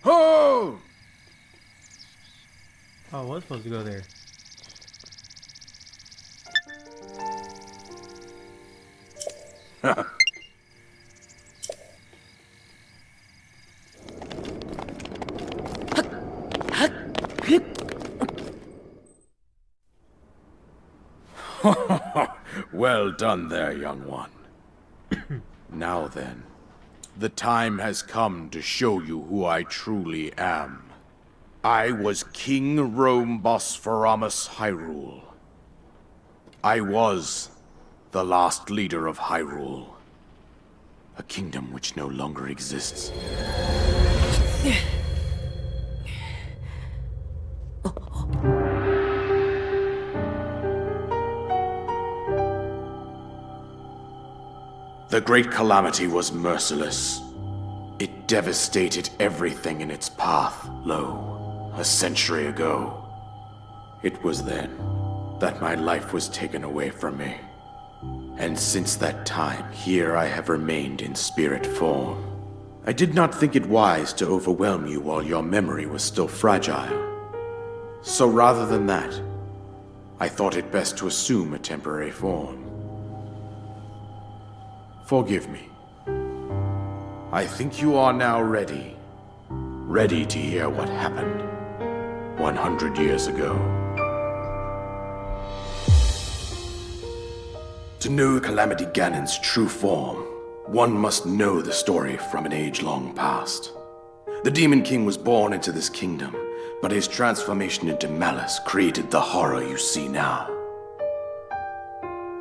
Ho! Oh, I was supposed to go there. Well done there, young one. Now then, the time has come to show you who I truly am. I was King Rome Bosphoramos Hyrule. I was the last leader of Hyrule. A kingdom which no longer exists. The Great Calamity was merciless. It devastated everything in its path, lo, a century ago. It was then that my life was taken away from me. And since that time, here I have remained in spirit form. I did not think it wise to overwhelm you while your memory was still fragile. So rather than that, I thought it best to assume a temporary form. Forgive me. I think you are now ready. Ready to hear what happened 100 years ago. To know Calamity Ganon's true form, one must know the story from an age long past. The Demon King was born into this kingdom, but his transformation into malice created the horror you see now.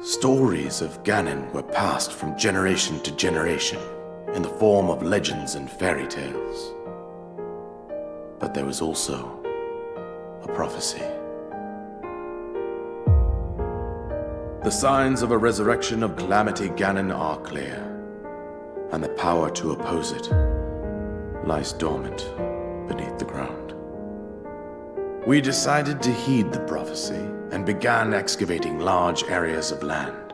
Stories of Ganon were passed from generation to generation in the form of legends and fairy tales. But there was also a prophecy. The signs of a resurrection of Calamity Ganon are clear, and the power to oppose it lies dormant beneath the ground. We decided to heed the prophecy and began excavating large areas of land.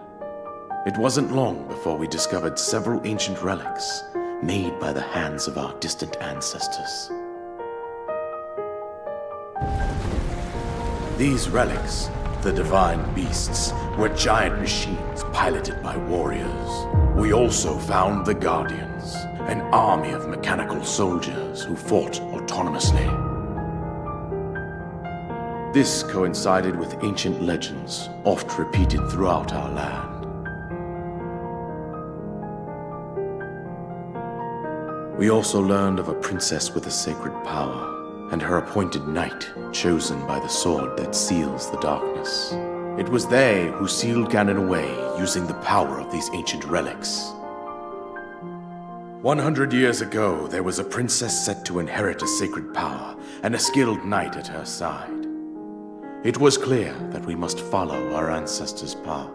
It wasn't long before we discovered several ancient relics made by the hands of our distant ancestors. These relics, the divine beasts, were giant machines piloted by warriors. We also found the Guardians, an army of mechanical soldiers who fought autonomously. This coincided with ancient legends, oft repeated throughout our land. We also learned of a princess with a sacred power, and her appointed knight, chosen by the sword that seals the darkness. It was they who sealed Ganon away using the power of these ancient relics. 100 years ago, there was a princess set to inherit a sacred power, and a skilled knight at her side. It was clear that we must follow our ancestors' path.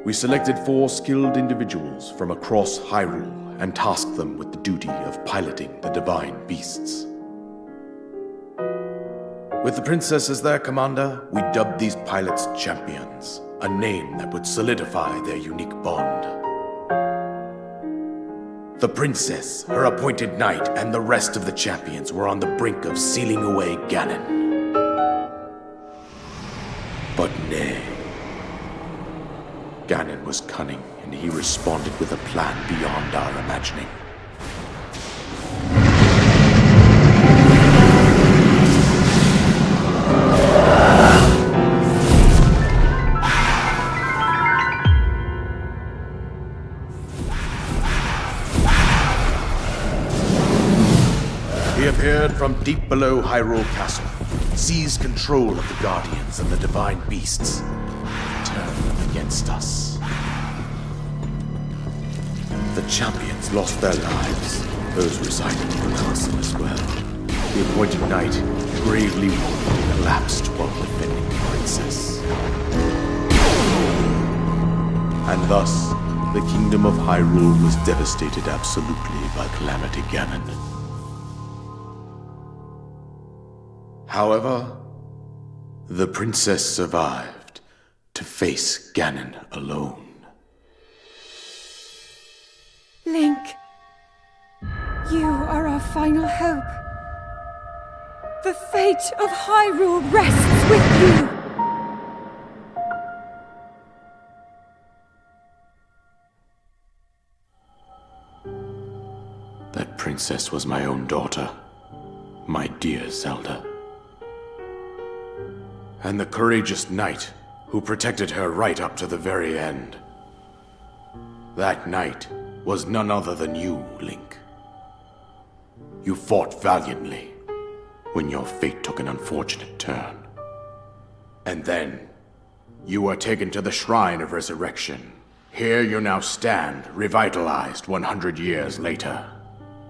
We selected 4 skilled individuals from across Hyrule and tasked them with the duty of piloting the divine beasts. With the princess as their commander, we dubbed these pilots champions, a name that would solidify their unique bond. The princess, her appointed knight, and the rest of the champions were on the brink of sealing away Ganon. But nay. Ganon was cunning, and he responded with a plan beyond our imagining. He appeared from deep below Hyrule Castle, seized control of the Guardians and the Divine Beasts, turned them against us. The champions lost their lives, those residing in the castle as well. The appointed knight, gravely wounded, collapsed while defending the princess. And thus, the Kingdom of Hyrule was devastated absolutely by Calamity Ganon. However, the princess survived to face Ganon alone. Link, you are our final hope. The fate of Hyrule rests with you. That princess was my own daughter, my dear Zelda. And the courageous knight who protected her right up to the very end. That knight was none other than you, Link. You fought valiantly when your fate took an unfortunate turn. And then, you were taken to the Shrine of Resurrection. Here you now stand, revitalized 100 years later.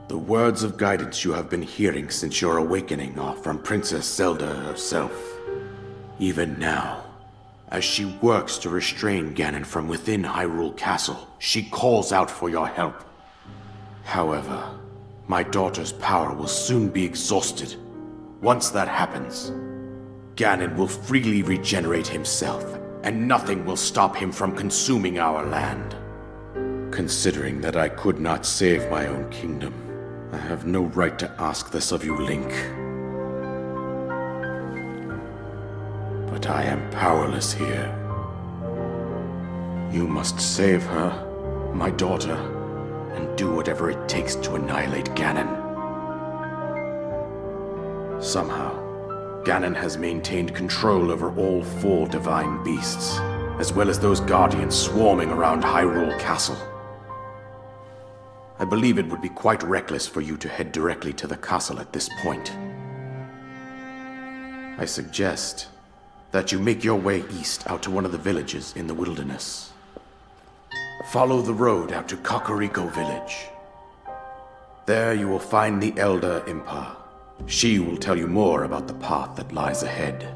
The words of guidance you have been hearing since your awakening are from Princess Zelda herself. Even now, as she works to restrain Ganon from within Hyrule Castle, she calls out for your help. However, my daughter's power will soon be exhausted. Once that happens, Ganon will freely regenerate himself, and nothing will stop him from consuming our land. Considering that I could not save my own kingdom, I have no right to ask this of you, Link. But I am powerless here. You must save her, my daughter, and do whatever it takes to annihilate Ganon. Somehow, Ganon has maintained control over all 4 divine beasts, as well as those guardians swarming around Hyrule Castle. I believe it would be quite reckless for you to head directly to the castle at this point. I suggest that you make your way east out to one of the villages in the wilderness. Follow the road out to Kakariko Village. There you will find the Elder Impa. She will tell you more about the path that lies ahead.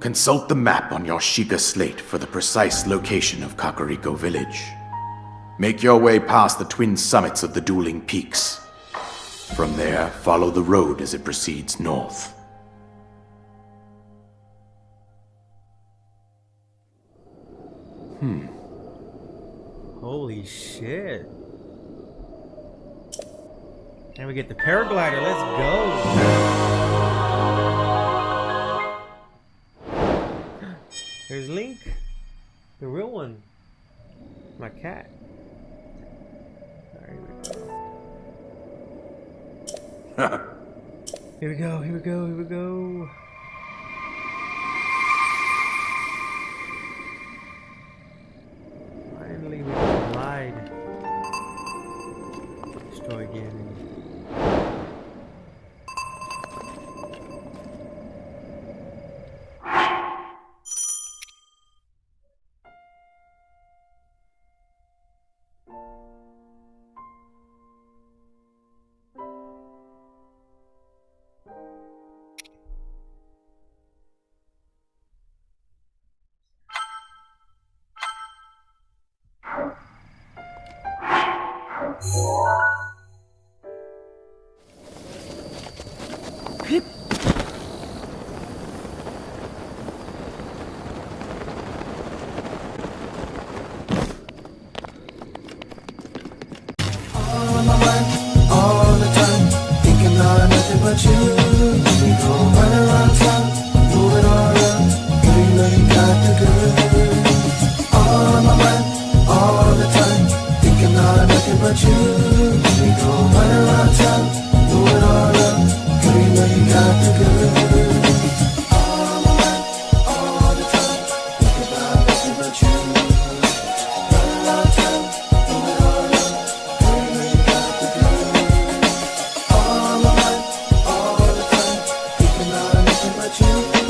Consult the map on your Sheikah slate for the precise location of Kakariko Village. Make your way past the twin summits of the dueling peaks. From there, follow the road as it proceeds north. Holy shit. And we get the paraglider. Let's go. There's Link. The real one. My cat. There we go. Here we go, here we go, here we go. Finally, we can glide. Destroy Ganon. On my mind, all the time, thinking of nothing but you. We go run around town, moving all around, girl, you know you got the good. On my mind, all the time, thinking of nothing but you. We go run around town, moving all around, girl, you know you got the good. On my mind, all the time, thinking about nothing but you. Run around town, moving all around, girl, you know you got the good. On my mind, all the time, thinking about nothing but you.